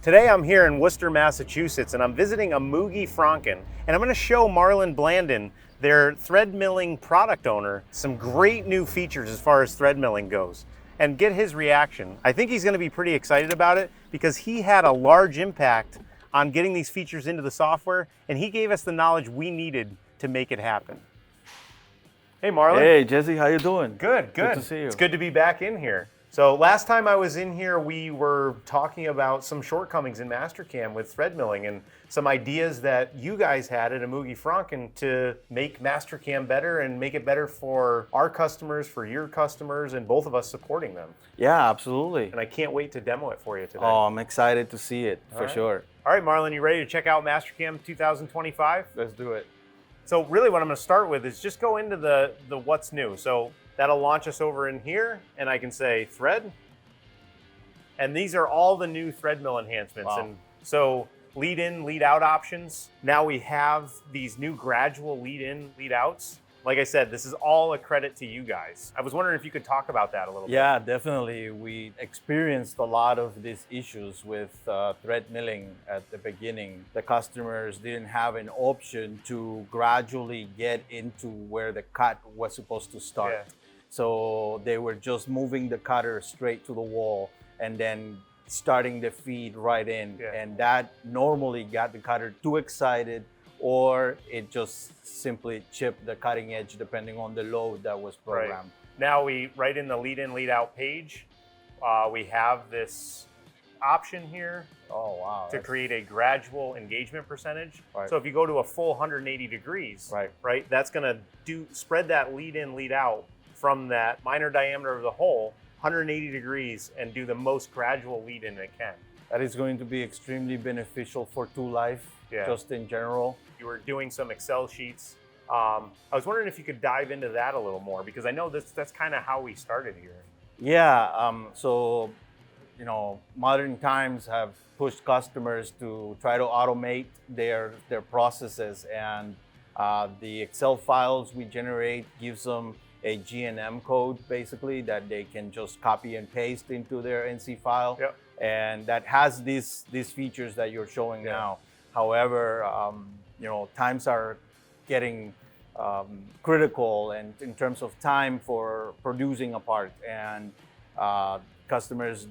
Today I'm here in Worcester, Massachusetts, and I'm visiting Emuge-Franken, and I'm going to show Marlon Blandon, their thread milling product owner, some great new features as far as thread milling goes, and get his reaction. I think he's going to be pretty excited about it because he had a large impact on getting these features into the software, and he gave us the knowledge we needed to make it happen. Hey Marlon. Hey Jesse, how you doing? Good. Good to see you. It's good to be back in here. So last time I was in here, we were talking about some shortcomings in Mastercam with thread milling and some ideas that you guys had at Emuge-Franken to make Mastercam better and make it better for our customers, for your customers, and both of us supporting them. Yeah, absolutely. And I can't wait to demo it for you today. Oh, I'm excited to see it, for sure. All right, Marlon, you ready to check out Mastercam 2025? Let's do it. So really what I'm going to start with is just go into the what's new. So that'll launch us over in here, and I can say thread. And these are all the new thread mill enhancements. Wow. And so lead in, lead out options. Now we have these new gradual lead in, lead outs. Like I said, this is all a credit to you guys. I was wondering if you could talk about that a little bit. Yeah, definitely. We experienced a lot of these issues with thread milling at the beginning. The customers didn't have an option to gradually get into where the cut was supposed to start. Yeah. So they were just moving the cutter straight to the wall and then starting the feed right in. Yeah. And that normally got the cutter too excited, or it just simply chipped the cutting edge depending on the load that was programmed. Right. Now right in the lead in, lead out page, we have this option here Oh, wow. to create a gradual engagement percentage. Right. So if you go to a full 180 degrees, right, that's gonna spread that lead in, lead out from that minor diameter of the hole 180 degrees and do the most gradual lead in it can. That is going to be extremely beneficial for tool life, just in general. You were doing some Excel sheets. I was wondering if you could dive into that a little more, because I know that's kind of how we started here. Yeah, so, you know, modern times have pushed customers to try to automate their processes, and the Excel files we generate gives them a G&M code, basically, that they can just copy and paste into their NC file. Yep. And that has these features that you're showing now. However, you know, times are getting critical, and in terms of time for producing a part, and customers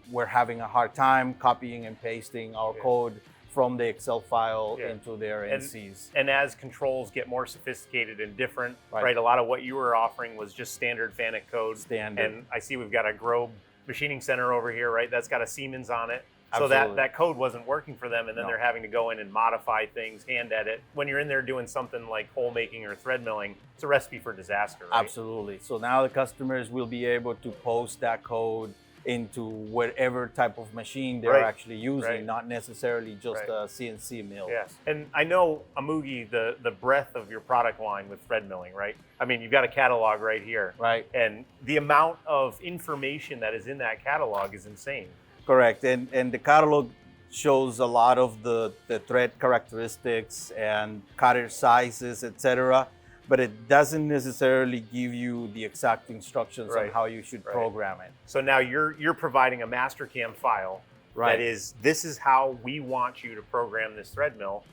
were having a hard time copying and pasting our code from the Excel file into their NCs. And as controls get more sophisticated and different, right? A lot of what you were offering was just standard FANUC code. Standard. And I see we've got a Grobe machining center over here, right? That's got a Siemens on it. Absolutely. So that code wasn't working for them, and then they're having to go in and modify things, hand edit. When you're in there doing something like hole making or thread milling, it's a recipe for disaster, right? Absolutely. So now the customers will be able to post that code into whatever type of machine they're actually using, not necessarily just a CNC mill. Yes, and I know Emuge, the breadth of your product line with thread milling, right? I mean, you've got a catalog right here. Right. And the amount of information that is in that catalog is insane. Correct, and the catalog shows a lot of the thread characteristics and cutter sizes, etc. But it doesn't necessarily give you the exact instructions on how you should program it. So now you're providing a Mastercam file that is, this is how we want you to program this thread mill.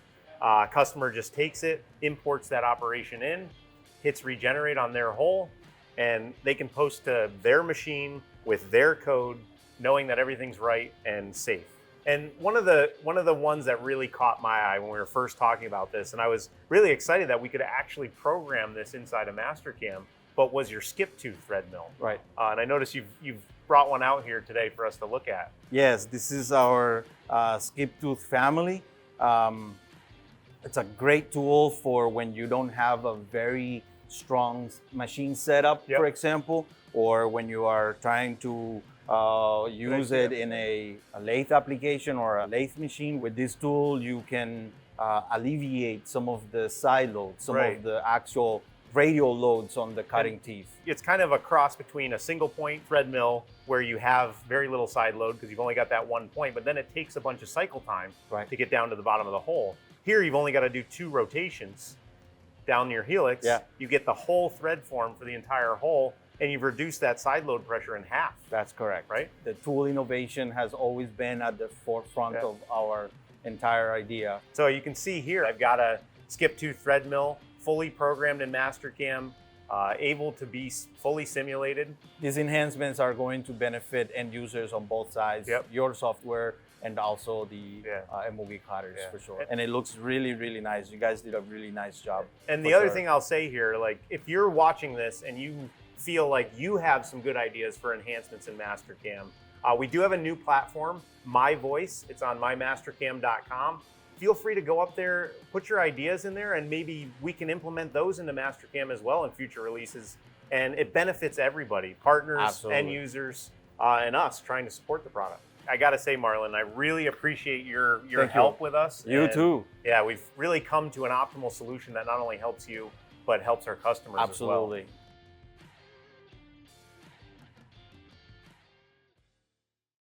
Customer just takes it, imports that operation in, hits regenerate on their hole, and they can post to their machine with their code, knowing that everything's right and safe. And one of the ones that really caught my eye when we were first talking about this, and I was really excited that we could actually program this inside of Mastercam, but was your skip tooth thread mill. Right. And I noticed you've brought one out here today for us to look at. Yes, this is our skip tooth family. It's a great tool for when you don't have a very strong machine setup, for example, or when you are trying to use it in a lathe application or a lathe machine. With this tool, you can alleviate some of the side loads, some of the actual radial loads on the cutting teeth. It's kind of a cross between a single point thread mill where you have very little side load because you've only got that one point, but then it takes a bunch of cycle time to get down to the bottom of the hole. Here, you've only got to do 2 rotations down your helix. You get the whole thread form for the entire hole, and you've reduced that side load pressure in half. That's correct. Right? The tool innovation has always been at the forefront of our entire idea. So you can see here, I've got a skip tooth thread mill, fully programmed in Mastercam, able to be fully simulated. These enhancements are going to benefit end users on both sides, your software and also the Emuge cutters for sure. And it looks really, really nice. You guys did a really nice job. And the other thing I'll say here, like if you're watching this and you feel like you have some good ideas for enhancements in Mastercam, we do have a new platform, My Voice. It's on mymastercam.com. Feel free to go up there, put your ideas in there, and maybe we can implement those into Mastercam as well in future releases. And it benefits everybody, partners, end users, and us trying to support the product. I got to say, Marlon, I really appreciate your help with us. You too. Yeah, we've really come to an optimal solution that not only helps you, but helps our customers as well. Absolutely.